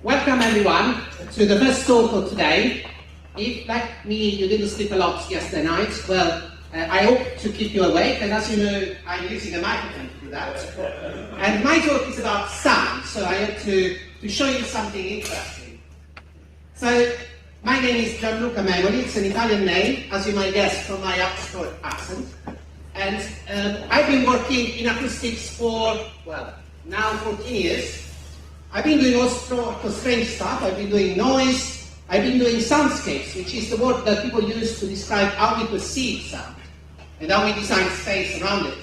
Welcome everyone to the first talk of today. If, like me, you didn't sleep a lot yesterday night, well, I hope to keep you awake, and as you know, I'm using a microphone to do that. And my talk is about sound, so I have to show you something interesting. So, my name is Gianluca Memoli, it's an Italian name, as you might guess from my Oxford accent. And I've been working in acoustics for, well, now 14 years. I've been doing all sorts of strange stuff. I've been doing noise, I've been doing soundscapes, which is the word that people use to describe how we perceive sound and how we design space around it.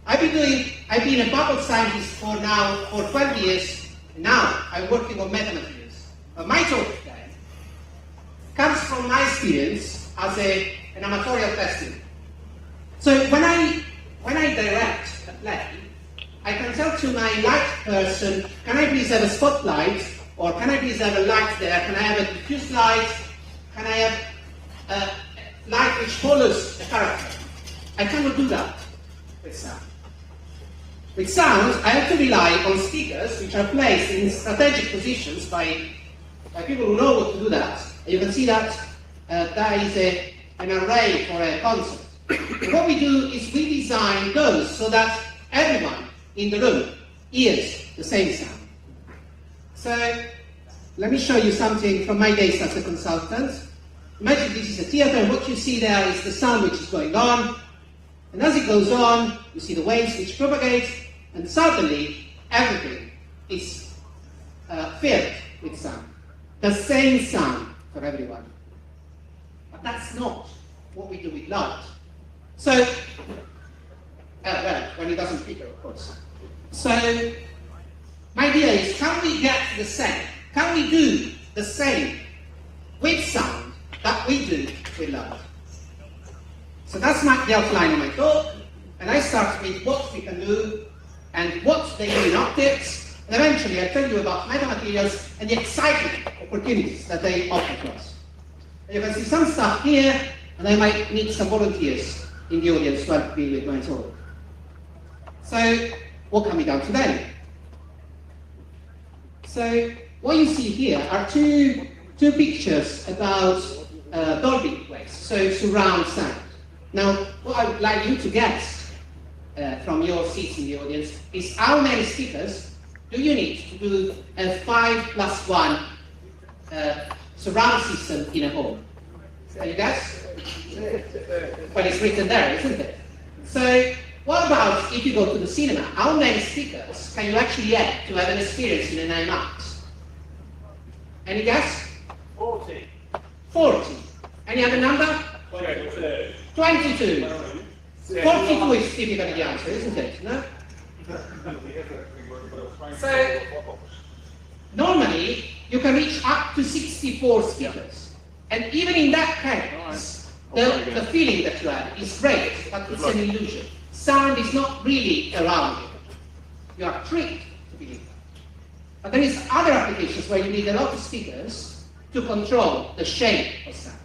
I've been a bubble scientist for 12 years, and now I'm working on metamaterials. My talk today comes from my experience as an amatorial tester. So when I direct a play, I can tell to my light person, can I please have a spotlight, or can I please have a light there, can I have a diffuse light, can I have a light which follows the character. I cannot do that with sound. With sound, I have to rely on speakers which are placed in strategic positions by people who know what to do that. And you can see that there is an array for a concert. What we do is we design those so that everyone in the room hears the same sound. So, let me show you something from my days as a consultant. Imagine this is a theater, and what you see there is the sound which is going on. And as it goes on, you see the waves which propagate, and suddenly everything is filled with sound. The same sound for everyone. But that's not what we do with light. So, well, when it doesn't flicker, of course. So, my idea is, can we get the same? Can we do the same with sound that we do with light? So that's the outline of my talk, and I start with what we can do and what they do in optics, and eventually I'll tell you about metamaterials and the exciting opportunities that they offer to us. And you can see some stuff here, and I might need some volunteers in the audience to help me with my talk. So, what can be done today? So, what you see here are two pictures about Dolby waves, so surround sound. Now, what I would like you to guess from your seats in the audience is how many speakers do you need to do a 5+1 surround system in a home? Can you guess? Well, it's written there, isn't it? So, what about if you go to the cinema? How many speakers can you actually have to have an experience in an IMAX? Any guess? 40. 40. Any other number? 22. 22. 42 is typically the answer, isn't it? No? So, normally, you can reach up to 64 speakers. And even in that case, the feeling that you have is great, but it's an illusion. Sound is not really around you. You are tricked to believe that. But there is other applications where you need a lot of speakers to control the shape of sound.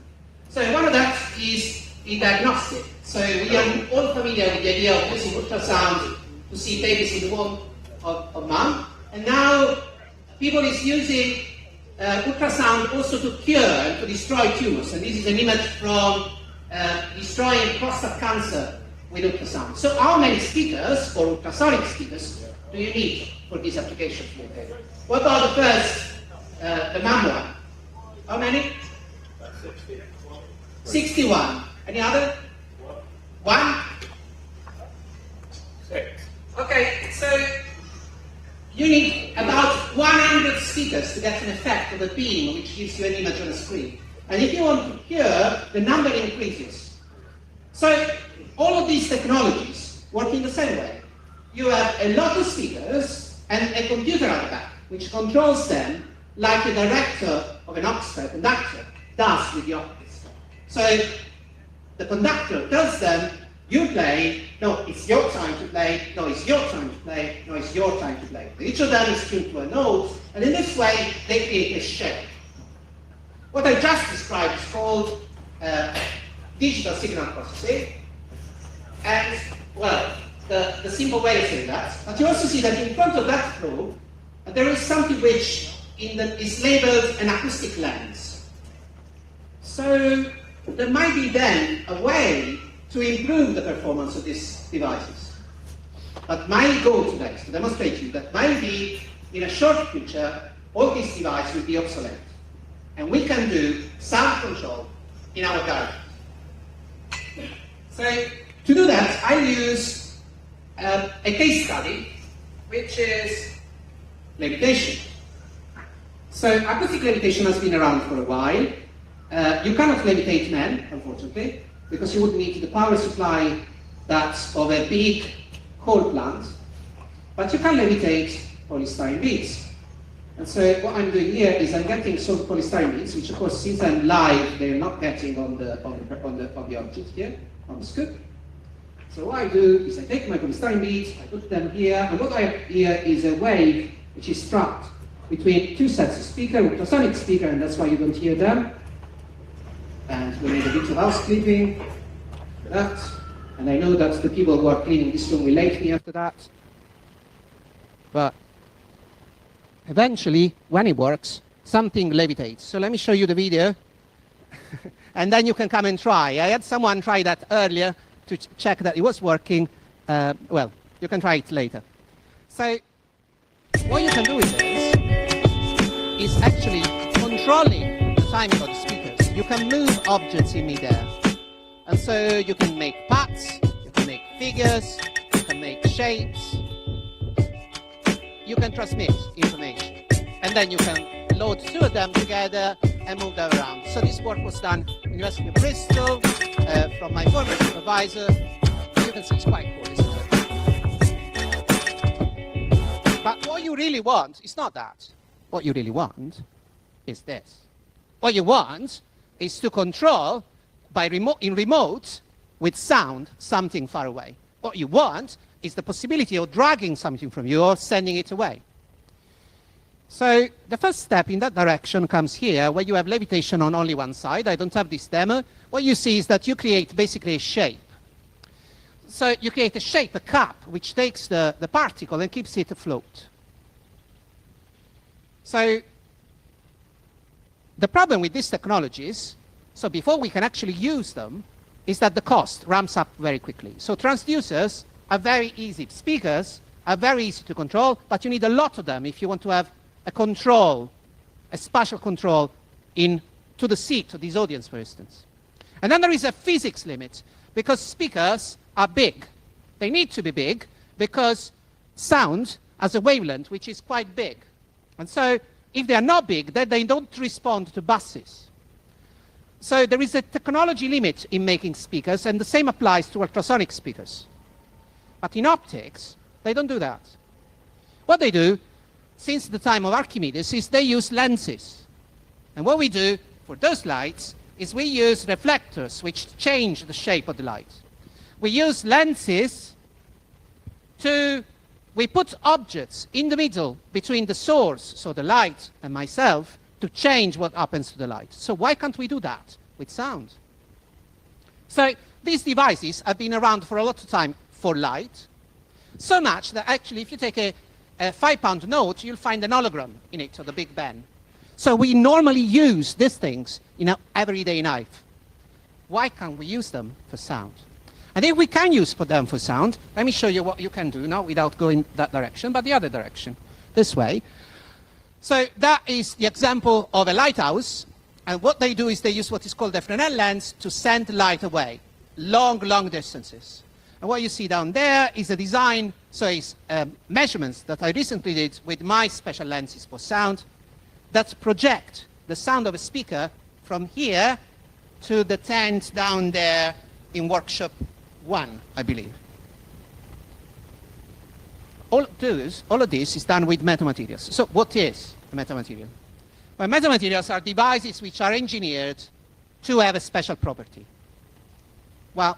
So one of that is in diagnostic. So we are all familiar with the idea of using ultrasound to see babies in the womb of mom. And now people is using ultrasound also to cure and to destroy tumors. And this is an image from destroying prostate cancer with ultrasound. So how many speakers, or ultrasonic speakers, do you need for this application? What about the first, the Memoli? How many? 61. Any other? 1? 6. Okay, so you need about 100 speakers to get an effect of a beam which gives you an image on a screen. And if you want to cure, the number increases. So all of these technologies work in the same way. You have a lot of speakers and a computer at the back, which controls them like a director of an orchestra conductor does with the orchestra. So the conductor tells them, you play, no, it's your time to play, no, it's your time to play, no, it's your time to play. Each of them is tuned to a note, and in this way, they create a shape. What I just described is called digital signal processing. And, well, the simple way of saying that, but you also see that in front of that flow, there is something which is labeled an acoustic lens. So there might be then a way to improve the performance of these devices. But my goal today is to demonstrate to you that maybe in a short future, all these devices will be obsolete. And we can do sound control in our garage. So to do that, I use a case study, which is levitation. So acoustic levitation has been around for a while. You cannot levitate men, unfortunately, because you would need the power supply that's of a big coal plant. But you can levitate polystyrene beads. And so what I'm doing here is I'm getting some polystyrene beads, which of course, since I'm live, they're not getting on the object here, on the scoop. So what I do is I take my polystyrene beads, I put them here, and what I have here is a wave which is trapped between two sets of speaker, ultrasonic speaker, and that's why you don't hear them. And we made a bit of housekeeping for that. And I know that the people who are cleaning this room will like me after that. But eventually, when it works, something levitates. So let me show you the video. And then you can come and try. I had someone try that earlier to check that it was working. Well, you can try it later. So what you can do with this is actually controlling the timing of the speakers. You can move objects in midair. And so you can make paths, you can make figures, you can make shapes. You can transmit information. And then you can load two of them together and move them around. So this work was done at the University of Bristol from my former supervisor. You can see it's quite cool, isn't it? But what you really want is not that. What you really want is this. What you want is to control in remote with sound something far away. What you want is the possibility of dragging something from you or sending it away. So the first step in that direction comes here, where you have levitation on only one side. I don't have this demo. What you see is that you create basically a shape. So you create a shape, a cup, which takes the particle and keeps it afloat. So the problem with these technologies, so before we can actually use them, is that the cost ramps up very quickly. So transducers are very easy. Speakers are very easy to control, but you need a lot of them if you want to have a control, a spatial control to the seat of this audience, for instance. And then there is a physics limit, because speakers are big. They need to be big because sound has a wavelength which is quite big. And so if they are not big, then they don't respond to buses. So there is a technology limit in making speakers, and the same applies to ultrasonic speakers. But in optics, they don't do that. What they do, since the time of Archimedes, is they use lenses. And what we do for those lights is we use reflectors, which change the shape of the light. We use lenses we put objects in the middle between the source, so the light, and myself, to change what happens to the light. So why can't we do that with sound? So these devices have been around for a lot of time for light, so much that actually if you take a £5 note, you'll find an hologram in it, or the Big Ben. So we normally use these things in our everyday life. Why can't we use them for sound? And if we can use them for sound, let me show you what you can do now without going that direction, but the other direction, this way. So that is the example of a lighthouse, and what they do is they use what is called a Fresnel lens to send light away, long distances. And what you see down there is a design, so it's measurements that I recently did with my special lenses for sound that project the sound of a speaker from here to the tent down there in workshop 1, I believe. All of this is done with metamaterials. So what is a metamaterial? Well, metamaterials are devices which are engineered to have a special property. Well,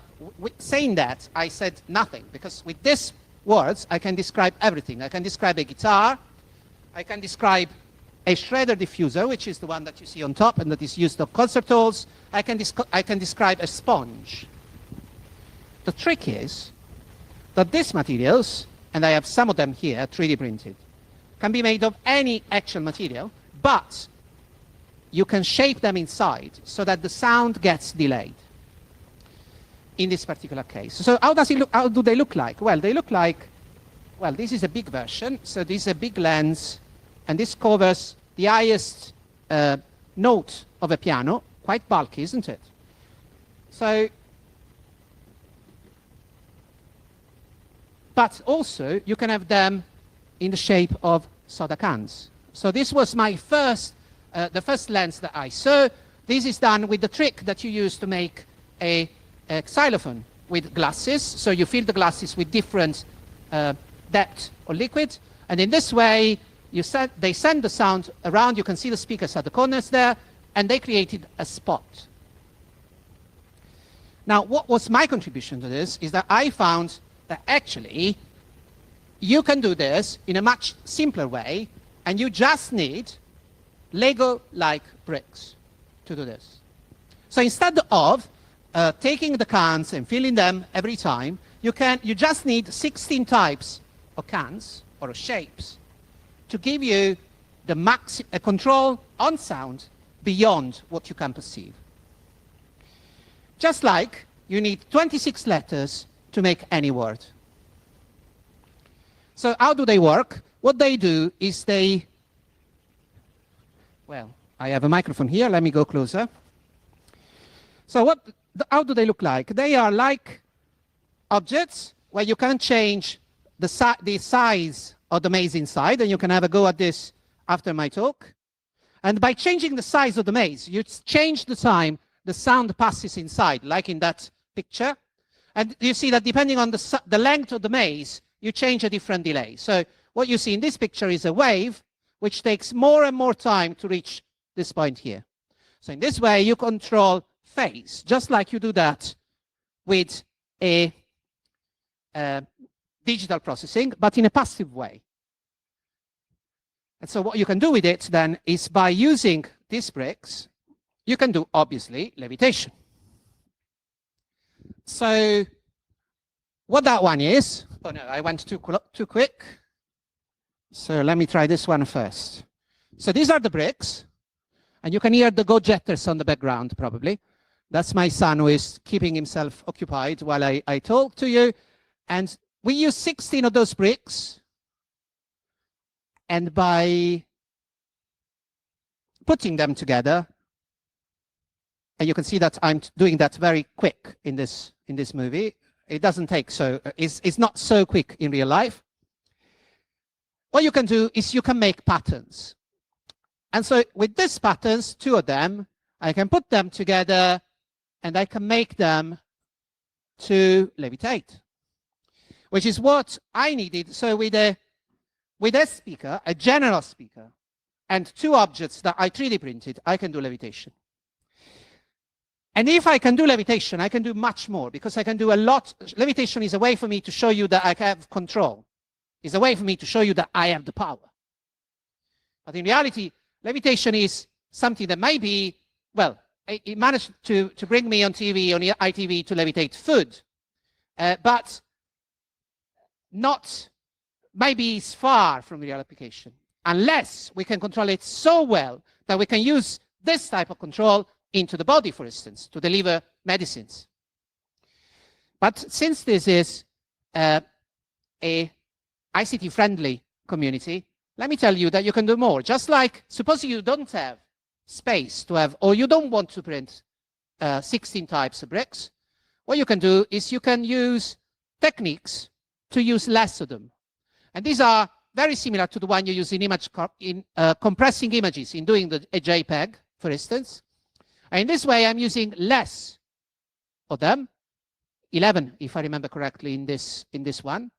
saying that, I said nothing, because with these words, I can describe everything. I can describe a guitar, I can describe a shredder diffuser, which is the one that you see on top and that is used of concert halls. I can describe a sponge. The trick is that these materials, and I have some of them here, 3D printed, can be made of any actual material, but you can shape them inside so that the sound gets delayed in this particular case. So how does it look? How do they look like? Well, they look like, well, this is a big version. So this is a big lens, and this covers the highest note of a piano. Quite bulky, isn't it? So, but also you can have them in the shape of soda cans. So this was my first, the first lens that I saw. This is done with the trick that you use to make a xylophone with glasses. So you fill the glasses with different depth or liquid, and in this way they send the sound around. You can see the speakers at the corners there, and they created a spot. Now, what was my contribution to this is that I found that actually you can do this in a much simpler way, and you just need Lego-like bricks to do this. So instead of taking the cans and filling them every time, you just need 16 types of cans or shapes to give you a control on sound beyond what you can perceive. Just like you need 26 letters to make any word. So how do they work? What they do is well, I have a microphone here. Let me go closer. So how do they look like? They are like objects where you can change the size of the maze inside, and you can have a go at this after my talk. And by changing the size of the maze, you change the time the sound passes inside, like in that picture. And you see that depending on the length of the maze, you change a different delay. So what you see in this picture is a wave, which takes more and more time to reach this point here. So in this way, you control phase, just like you do that with a digital processing, but in a passive way. And so what you can do with it then is, by using these bricks, you can do, obviously, levitation. So what that one is, oh no, I went too quick. So let me try this one first. So these are the bricks, and you can hear the go-jetters on the background, probably. That's my son who is keeping himself occupied while I talk to you. And we use 16 of those bricks. And by putting them together, and you can see that I'm doing that very quick in this movie. It doesn't take it's not so quick in real life. What you can do is you can make patterns. And so with these patterns, 2 of them, I can put them together and I can make them to levitate, which is what I needed. So with a speaker, a general speaker, and 2 objects that I 3D printed, I can do levitation. And if I can do levitation, I can do much more, because I can do a lot. Levitation is a way for me to show you that I have control. It's a way for me to show you that I have the power. But in reality, levitation is something that might be, well, it managed to bring me on TV, on ITV, to levitate food, but not, maybe it's far from real application, unless we can control it so well that we can use this type of control into the body, for instance, to deliver medicines. But since this is a ICT-friendly community, let me tell you that you can do more. Just like, suppose you don't have space to have, or you don't want to print 16 types of bricks, what you can do is you can use techniques to use less of them. And these are very similar to the one you use in compressing images, in doing a JPEG, for instance. And in this way, I'm using less of them, 11, if I remember correctly, in this one.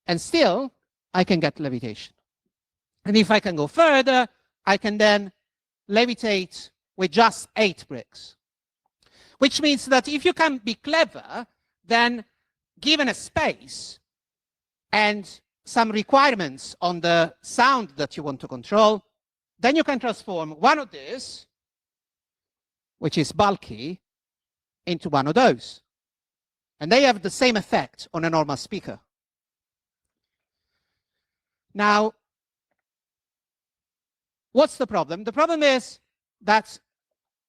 And still, I can get levitation. And if I can go further, I can then levitate with just 8 bricks. Which means that if you can be clever, then given a space and some requirements on the sound that you want to control, then you can transform one of these, which is bulky, into one of those. And they have the same effect on a normal speaker. Now, what's the problem? The problem is that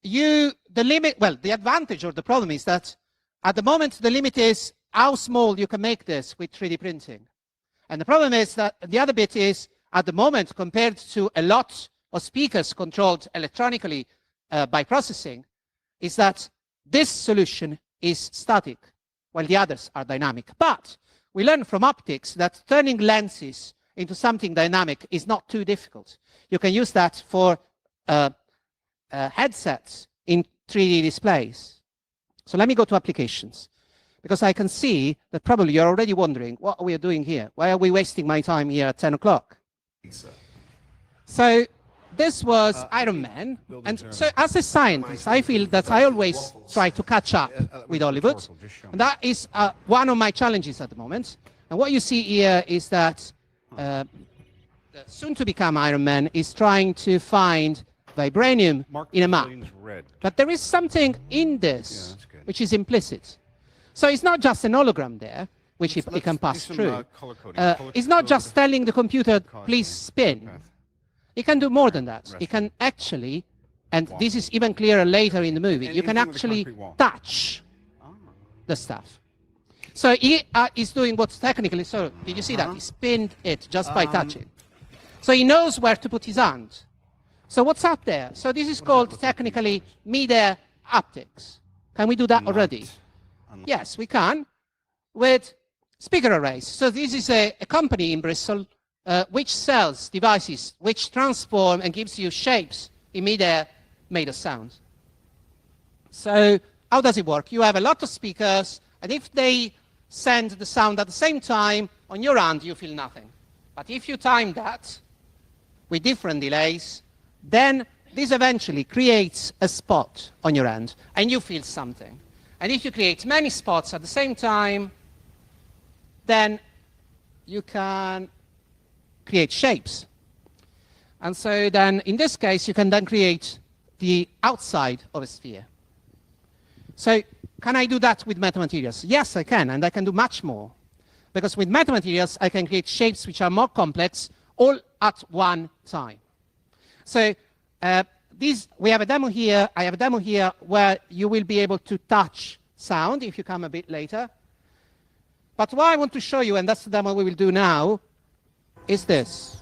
the advantage or the problem is that at the moment, the limit is how small you can make this with 3D printing. And the problem is that the other bit is, at the moment, compared to a lot of speakers controlled electronically by processing, is that this solution is static, while the others are dynamic. But we learned from optics that turning lenses into something dynamic is not too difficult. You can use that for headsets in 3D displays. So let me go to applications, because I can see that probably you're already wondering, what are we doing here? Why are we wasting my time here at 10 o'clock? So this was Iron Man. And so as a scientist, I feel that I always try to catch up with Hollywood. And that is one of my challenges at the moment. And what you see here is that the soon-to-become Iron Man is trying to find vibranium in a map. But there is something in this which is implicit. So it's not just an hologram there, which it can pass through. It's not just telling the computer, please spin. It can do more than that. It can actually, and this is even clearer later in the movie, you can actually touch the stuff. So he is doing what's technically, so did you see that? He spinned it just by touching. So he knows where to put his hand. So what's up there? So this is called technically mid-air optics. Can we do that already? Yes, we can, with speaker arrays. So this is a company in Bristol which sells devices which transform and gives you shapes in mid-air made of sound. So how does it work? You have a lot of speakers, and if they send the sound at the same time, on your hand you feel nothing. But if you time that with different delays, then this eventually creates a spot on your hand, and you feel something. And if you create many spots at the same time, then you can create shapes. And so then, in this case, you can then create the outside of a sphere. So can I do that with metamaterials? Yes, I can, and I can do much more. Because with metamaterials, I can create shapes which are more complex, all at one time. So we have a demo here. I have a demo here where you will be able to touch sound if you come a bit later. But what I want to show you, and that's the demo we will do now, is this.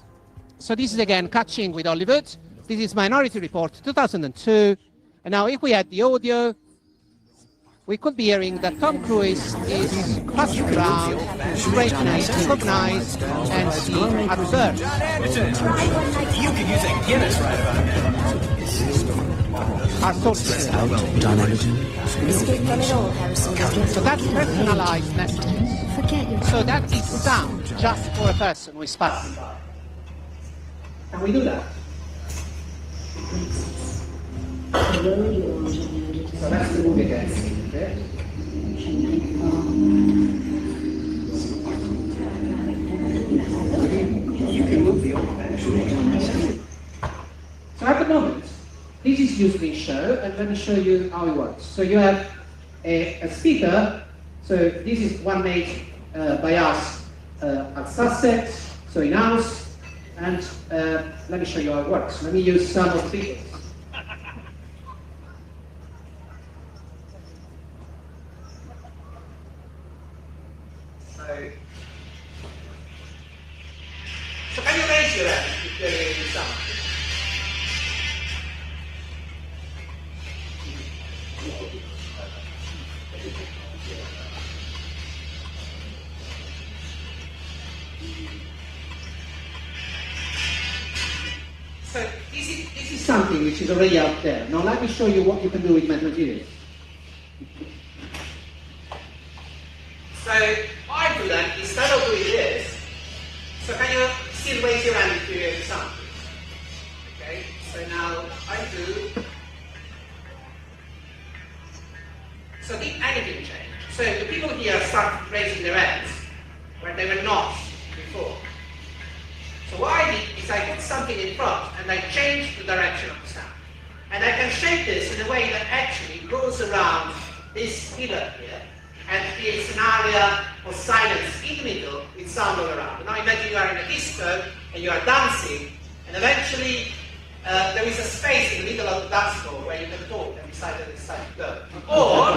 So this is, again, Catching with Hollywood. This is Minority Report 2002. And now if we had the audio, we could be hearing that Tom Cruise is passing around, straightening, recognize, and see at birth. You could use a Guinness right about now. So that's personalized messages. So that is sound just for a person who is passing by. Can we do that? So that's the movie again. You can move the old. So at the moment, this is usually a show, and let me show you how it works. So you have a speaker. So this is one made by us at Sussex, so in-house. And let me show you how it works. Let me use some of the speakers. So can you raise your hand if you're hearing sound? So this is something which is already out there. Now let me show you what you can do with metamaterials. So I do that instead of doing this. So can you still raise your hand if you hear the sound? Okay, so now I do. So did anything change? So the people here start raising their hands where they were not before. So what I did is I put something in front and I changed the direction of the sound. And I can shape this in a way that actually goes around this pillar here and creates an area of silence in the middle with sound all around. Now imagine you are in a disco and you are dancing, and eventually there is a space in the middle of the dance floor where you can talk and decide that it's time to go. Or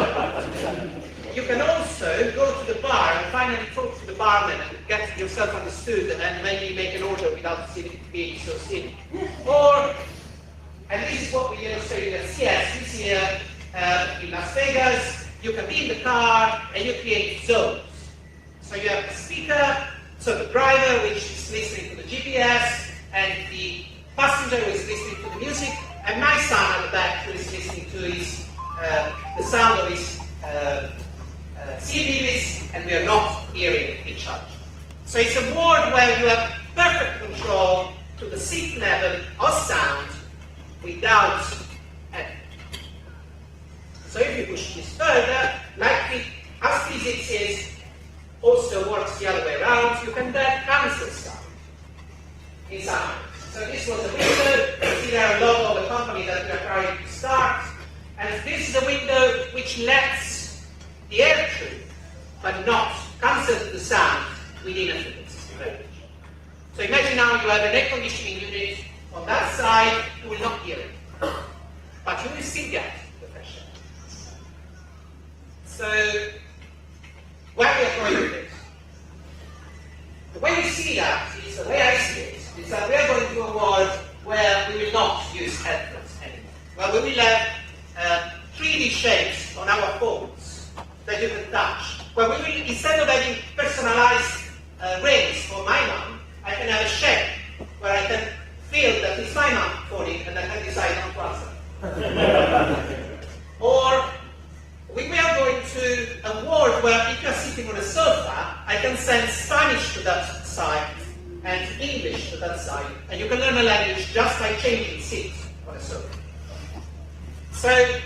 you can also go to the bar and finally talk to the barman and get yourself understood and maybe make an order without being so silly. Or, and this is what we illustrated at CS this year in Las Vegas, you can be in the car and you create zones. So you have a speaker, so the driver which is listening to the GPS, and the passenger who is listening to the music, and my son at the back who is listening to his, the sound of his CDs, and we are not hearing each other. So it's a board where you have perfect control to the seat level of sound without editing. So if you push this further, as physics is, also works the other way around, you can then cancel sound in sound. So this was a window, you see there a logo of the company that we are trying to start, and this is a window which lets the air through, but not cancels the sound within a frequency range. So imagine now you have an air conditioning unit on that side, you will not hear it, but you will still get the pressure. So, where we are going with this? The way we see that is, the way I see it, is that we are going to a world where we will not use headphones anymore. Well, we will have 3D shapes on our phones that you can touch. Where we will, instead of having personalized rings for my mom, I can have a shape where I can feel that it's my mom falling and I can decide not to answer. Or we are going to a world where if you're sitting on a sofa, I can send Spanish to that side and English to that side, and you can learn a language just by changing seats on a sofa. So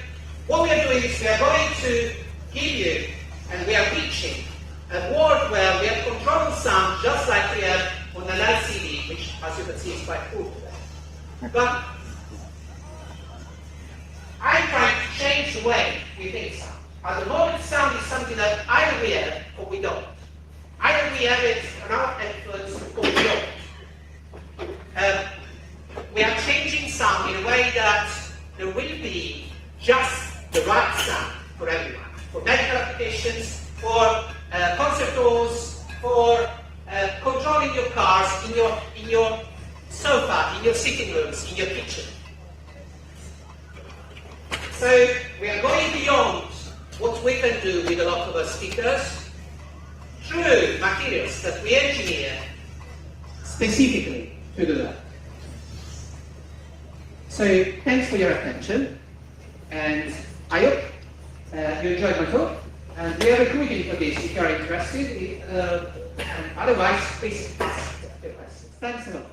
what we are doing is we are going to give you, and we are reaching, a world where we have control of sound just like we have on an LCD, which as you can see is quite cool today. But I'm trying to change the way we think sound. At the moment, sound is something that either we have or we don't. Either we have it on our headphones or we don't. We are changing sound in a way that there will be just the right sound for everyone. For medical applications, for concert halls, for controlling your cars, in your sofa, in your sitting rooms, in your kitchen. So we are going beyond what we can do with a lot of our speakers through materials that we engineer specifically to do that. So thanks for your attention, and I hope you enjoyed my talk, and we are recruiting for this if you are interested, and otherwise please ask your questions. Thanks a lot.